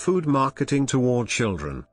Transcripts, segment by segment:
Food marketing toward children.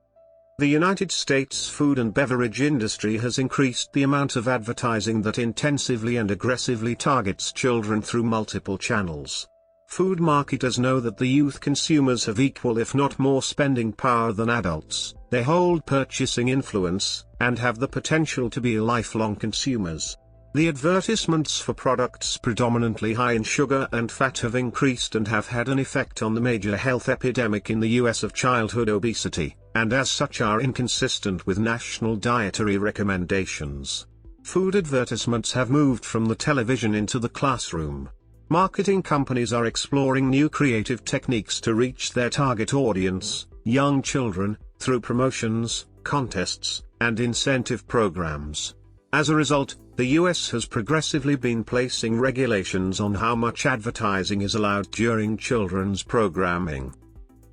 The United States food and beverage industry has increased the amount of advertising that intensively and aggressively targets children through multiple channels. Food marketers know that the youth consumers have equal if not more spending power than adults, they hold purchasing influence, and have the potential to be lifelong consumers. The advertisements for products predominantly high in sugar and fat have increased and have had an effect on the major health epidemic in the US of childhood obesity, and as such are inconsistent with national dietary recommendations. Food advertisements have moved from the television into the classroom. Marketing companies are exploring new creative techniques to reach their target audience, young children, through promotions, contests, and incentive programs. As a result, the US has progressively been placing regulations on how much advertising is allowed during children's programming.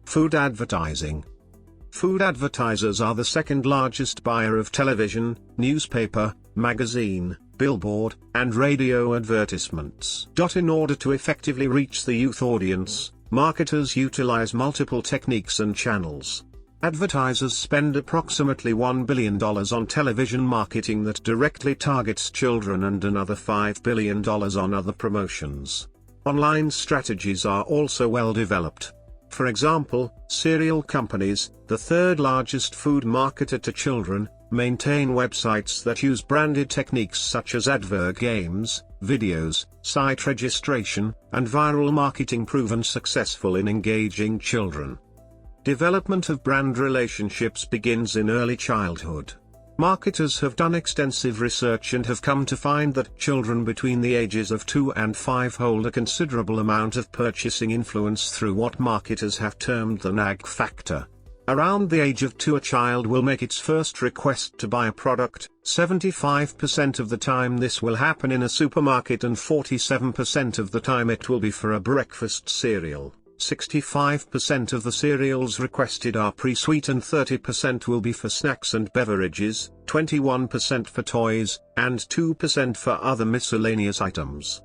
Food advertising. Food advertisers are the second largest buyer of television, newspaper, magazine, billboard, and radio advertisements. In order to effectively reach the youth audience, marketers utilize multiple techniques and channels. Advertisers spend approximately $1 billion on television marketing that directly targets children and another $5 billion on other promotions. Online strategies are also well developed. For example, cereal companies, the third largest food marketer to children, maintain websites that use branded techniques such as advert games, videos, site registration, and viral marketing proven successful in engaging children. Development of brand relationships begins in early childhood. Marketers have done extensive research and have come to find that children between the ages of 2 and 5 hold a considerable amount of purchasing influence through what marketers have termed the Nag Factor. Around the age of 2, a child will make its first request to buy a product. 75% of the time this will happen in a supermarket and 47% of the time it will be for a breakfast cereal. 65% of the cereals requested are pre-sweet and 30% will be for snacks and beverages, 21% for toys, and 2% for other miscellaneous items.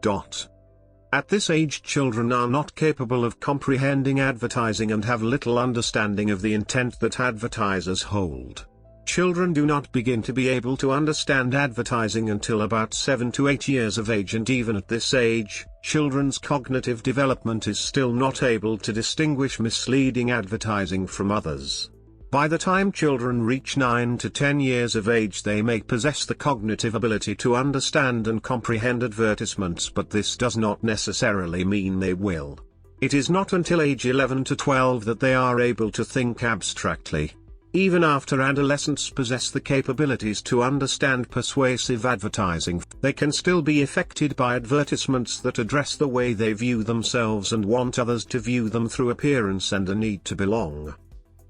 At this age, children are not capable of comprehending advertising and have little understanding of the intent that advertisers hold. Children do not begin to be able to understand advertising until about 7 to 8 years of age, and even at this age, children's cognitive development is still not able to distinguish misleading advertising from others. By the time children reach 9 to 10 years of age, they may possess the cognitive ability to understand and comprehend advertisements, but this does not necessarily mean they will. It is not until age 11 to 12 that they are able to think abstractly. Even after adolescents possess the capabilities to understand persuasive advertising, they can still be affected by advertisements that address the way they view themselves and want others to view them through appearance and a need to belong.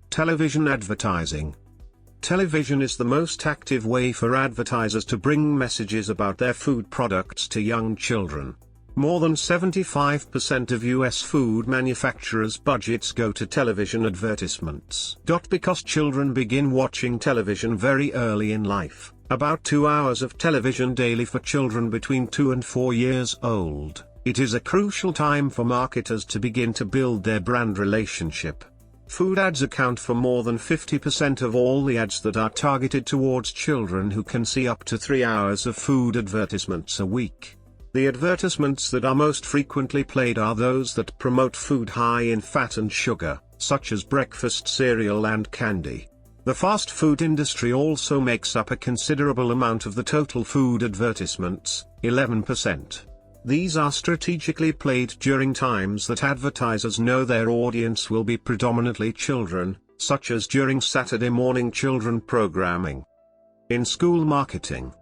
Television advertising. Television is the most active way for advertisers to bring messages about their food products to young children. More than 75% of US food manufacturers' budgets go to television advertisements. Because children begin watching television very early in life, about 2 hours of television daily for children between 2 and 4 years old, it is a crucial time for marketers to begin to build their brand relationship. Food ads account for more than 50% of all the ads that are targeted towards children, who can see up to 3 hours of food advertisements a week. The advertisements that are most frequently played are those that promote food high in fat and sugar, such as breakfast cereal and candy. The fast food industry also makes up a considerable amount of the total food advertisements, 11%. These are strategically played during times that advertisers know their audience will be predominantly children, such as during Saturday morning children programming. In school marketing.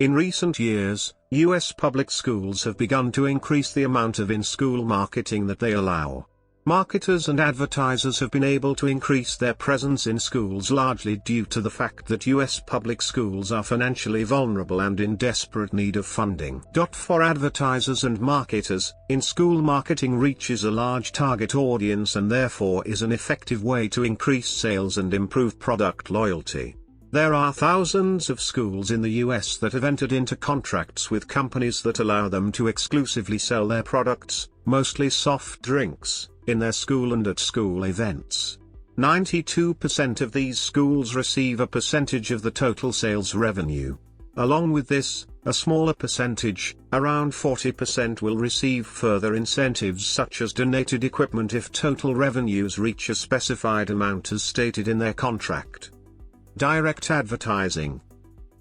In recent years, U.S. public schools have begun to increase the amount of in-school marketing that they allow. Marketers and advertisers have been able to increase their presence in schools largely due to the fact that U.S. public schools are financially vulnerable and in desperate need of funding. For advertisers and marketers, in-school marketing reaches a large target audience and therefore is an effective way to increase sales and improve product loyalty. There are thousands of schools in the US that have entered into contracts with companies that allow them to exclusively sell their products, mostly soft drinks, in their school and at school events. 92% of these schools receive a percentage of the total sales revenue. Along with this, a smaller percentage, around 40%, will receive further incentives such as donated equipment if total revenues reach a specified amount as stated in their contract. Direct advertising.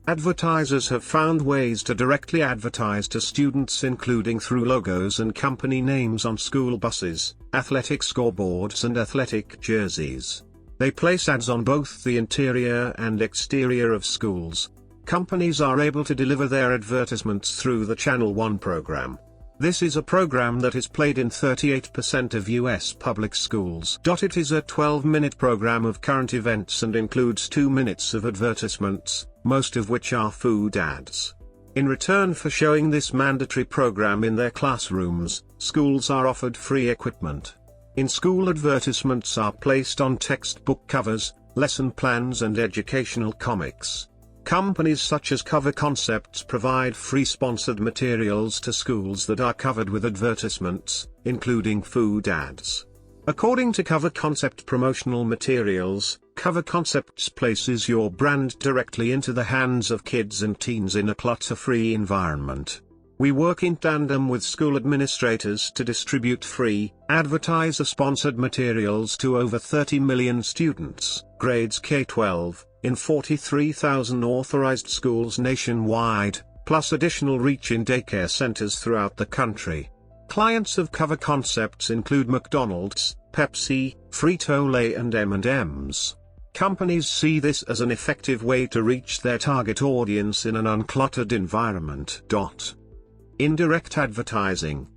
Advertisers have found ways to directly advertise to students, including through logos and company names on school buses, athletic scoreboards and athletic jerseys. They place ads on both the interior and exterior of schools. Companies are able to deliver their advertisements through the Channel 1 program. This is a program that is played in 38% of US public schools. It is a 12-minute program of current events and includes 2 minutes of advertisements, most of which are food ads. In return for showing this mandatory program in their classrooms, schools are offered free equipment. In-school advertisements are placed on textbook covers, lesson plans and educational comics. Companies such as Cover Concepts provide free sponsored materials to schools that are covered with advertisements, including food ads. According to Cover Concept promotional materials, Cover Concepts places your brand directly into the hands of kids and teens in a clutter-free environment. We work in tandem with school administrators to distribute free, advertiser-sponsored materials to over 30 million students, grades K-12, in 43,000 authorized schools nationwide, plus additional reach in daycare centers throughout the country. Clients of Cover Concepts include McDonald's, Pepsi, Frito-Lay and M&M's. Companies see this as an effective way to reach their target audience in an uncluttered environment. Indirect advertising.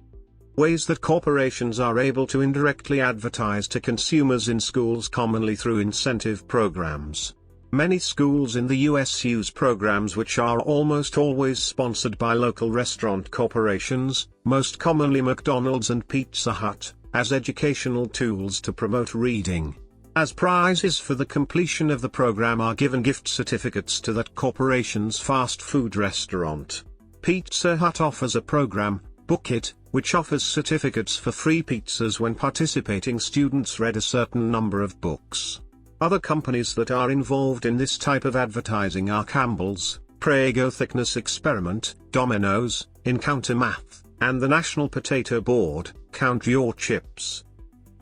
Ways that corporations are able to indirectly advertise to consumers in schools, commonly through incentive programs. Many schools in the US use programs which are almost always sponsored by local restaurant corporations, most commonly McDonald's and Pizza Hut, as educational tools to promote reading. As prizes for the completion of the program are given gift certificates to that corporation's fast food restaurant. Pizza Hut offers a program, Book It, which offers certificates for free pizzas when participating students read a certain number of books. Other companies that are involved in this type of advertising are Campbell's, Prego Thickness Experiment, Domino's, Encounter Math, and the National Potato Board, Count Your Chips.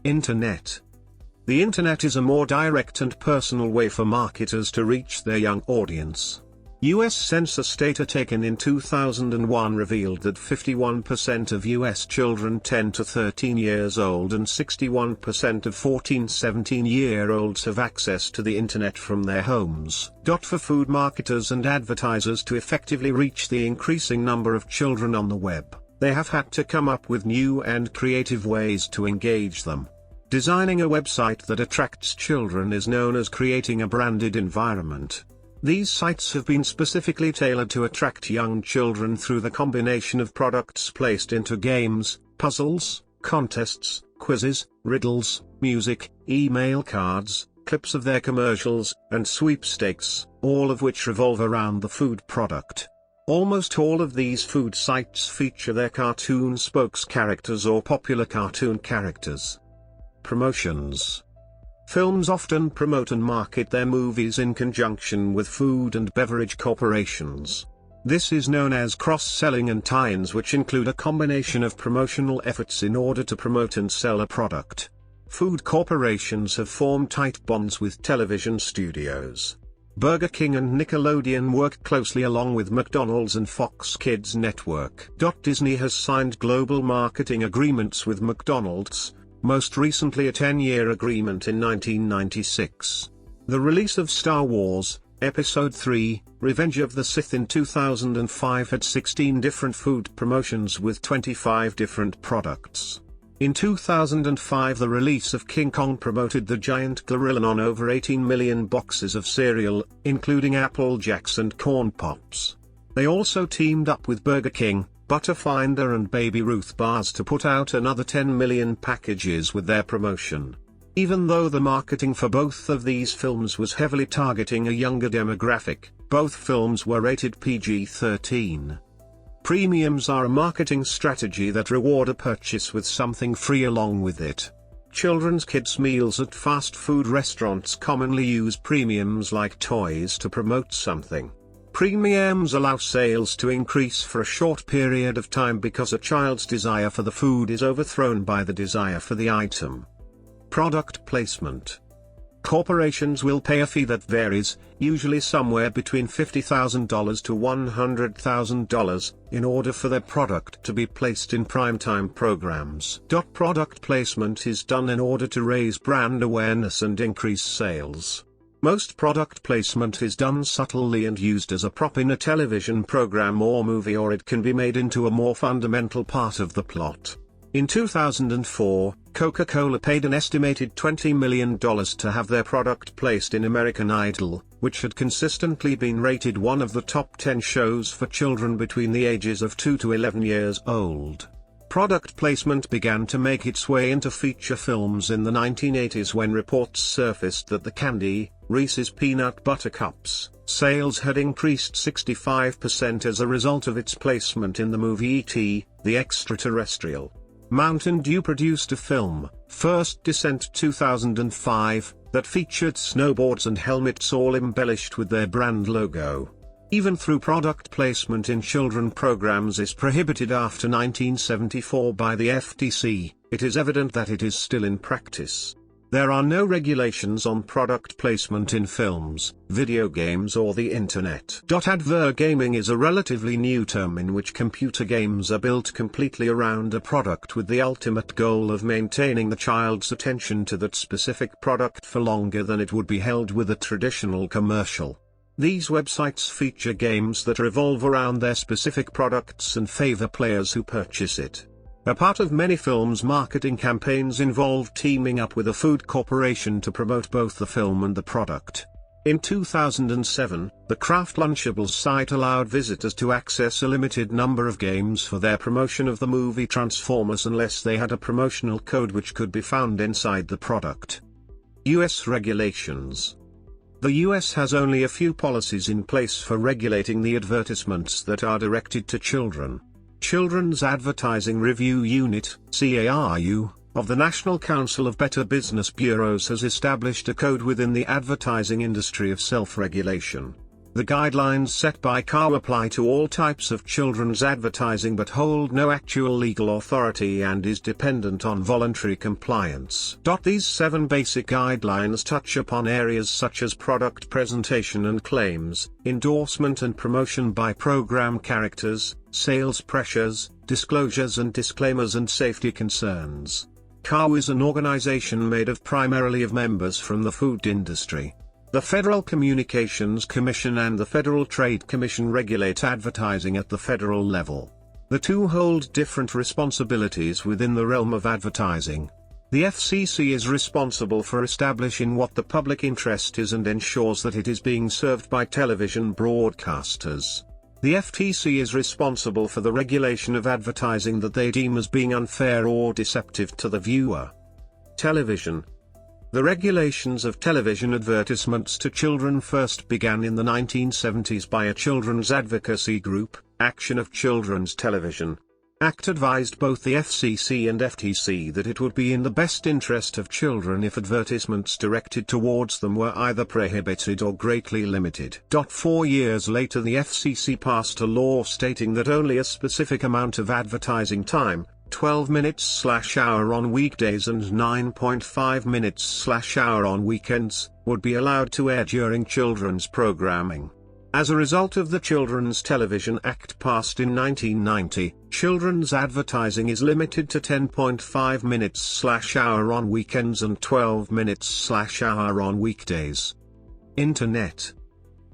Internet. The Internet is a more direct and personal way for marketers to reach their young audience. US census data taken in 2001 revealed that 51% of US children 10 to 13 years old and 61% of 14-17-year-olds have access to the Internet from their homes. For food marketers and advertisers to effectively reach the increasing number of children on the web, they have had to come up with new and creative ways to engage them. Designing a website that attracts children is known as creating a branded environment. These sites have been specifically tailored to attract young children through the combination of products placed into games, puzzles, contests, quizzes, riddles, music, email cards, clips of their commercials, and sweepstakes, all of which revolve around the food product. Almost all of these food sites feature their cartoon spokes characters or popular cartoon characters. Promotions. Films often promote and market their movies in conjunction with food and beverage corporations. This is known as cross-selling and tie-ins, which include a combination of promotional efforts in order to promote and sell a product. Food corporations have formed tight bonds with television studios. Burger King and Nickelodeon work closely along with McDonald's and Fox Kids Network. Disney has signed global marketing agreements with McDonald's, most recently a 10-year agreement in 1996. The release of Star Wars, Episode 3, Revenge of the Sith in 2005 had 16 different food promotions with 25 different products. In 2005 the release of King Kong promoted the giant gorilla on over 18 million boxes of cereal, including Apple Jacks and Corn Pops. They also teamed up with Burger King, Butterfinder and Baby Ruth bars to put out another 10 million packages with their promotion. Even though the marketing for both of these films was heavily targeting a younger demographic, both films were rated PG-13. Premiums are a marketing strategy that reward a purchase with something free along with it. children's kids' meals at fast food restaurants commonly use premiums like toys to promote something. Premiums allow sales to increase for a short period of time because a child's desire for the food is overthrown by the desire for the item. Product placement. Corporations will pay a fee that varies, usually somewhere between $50,000 to $100,000, in order for their product to be placed in primetime programs. Product placement is done in order to raise brand awareness and increase sales. Most product placement is done subtly and used as a prop in a television program or movie, or it can be made into a more fundamental part of the plot. In 2004, Coca-Cola paid an estimated $20 million to have their product placed in American Idol, which had consistently been rated one of the top 10 shows for children between the ages of 2 to 11 years old. Product placement began to make its way into feature films in the 1980s when reports surfaced that the candy, Reese's Peanut Butter Cups, sales had increased 65% as a result of its placement in the movie E.T., the Extraterrestrial. Mountain Dew produced a film, First Descent 2005, that featured snowboards and helmets all embellished with their brand logo. Even though product placement in children programs is prohibited after 1974 by the FTC, it is evident that it is still in practice. There are no regulations on product placement in films, video games or the internet. Advergaming is a relatively new term in which computer games are built completely around a product with the ultimate goal of maintaining the child's attention to that specific product for longer than it would be held with a traditional commercial. These websites feature games that revolve around their specific products and favor players who purchase it. A part of many films' marketing campaigns involve teaming up with a food corporation to promote both the film and the product. In 2007, the Kraft Lunchables site allowed visitors to access a limited number of games for their promotion of the movie Transformers unless they had a promotional code which could be found inside the product. U.S. regulations. The U.S. has only a few policies in place for regulating the advertisements that are directed to children. Children's Advertising Review Unit, CARU, of the National Council of Better Business Bureaus has established a code within the advertising industry of self-regulation. The guidelines set by CARU apply to all types of children's advertising but hold no actual legal authority and is dependent on voluntary compliance. These 7 basic guidelines touch upon areas such as product presentation and claims, endorsement and promotion by program characters, sales pressures, disclosures and disclaimers and safety concerns. CARU is an organization made up primarily of members from the food industry. The Federal Communications Commission and the Federal Trade Commission regulate advertising at the federal level. The two hold different responsibilities within the realm of advertising. The FCC is responsible for establishing what the public interest is and ensures that it is being served by television broadcasters. The FTC is responsible for the regulation of advertising that they deem as being unfair or deceptive to the viewer. Television. The regulations of television advertisements to children first began in the 1970s by a children's advocacy group, Action of Children's Television. ACT advised both the FCC and FTC that it would be in the best interest of children if advertisements directed towards them were either prohibited or greatly limited. 4 years later the FCC passed a law stating that only a specific amount of advertising time, 12 minutes/hour on weekdays and 9.5 minutes/hour on weekends, would be allowed to air during children's programming. As a result of the Children's Television Act passed in 1990, children's advertising is limited to 10.5 minutes/hour on weekends and 12 minutes/hour on weekdays. Internet.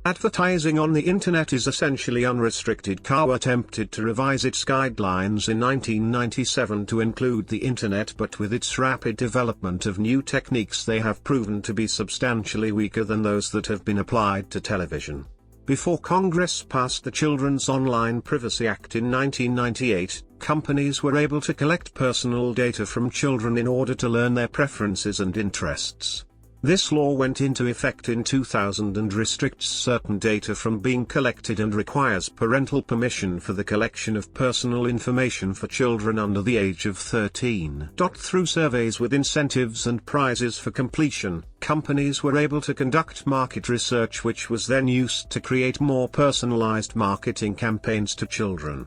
Advertising on the Internet is essentially unrestricted. CARU attempted to revise its guidelines in 1997 to include the Internet, but with its rapid development of new techniques they have proven to be substantially weaker than those that have been applied to television. Before Congress passed the Children's Online Privacy Act in 1998, companies were able to collect personal data from children in order to learn their preferences and interests. This law went into effect in 2000 and restricts certain data from being collected and requires parental permission for the collection of personal information for children under the age of 13. Through surveys with incentives and prizes for completion, companies were able to conduct market research which was then used to create more personalized marketing campaigns to children.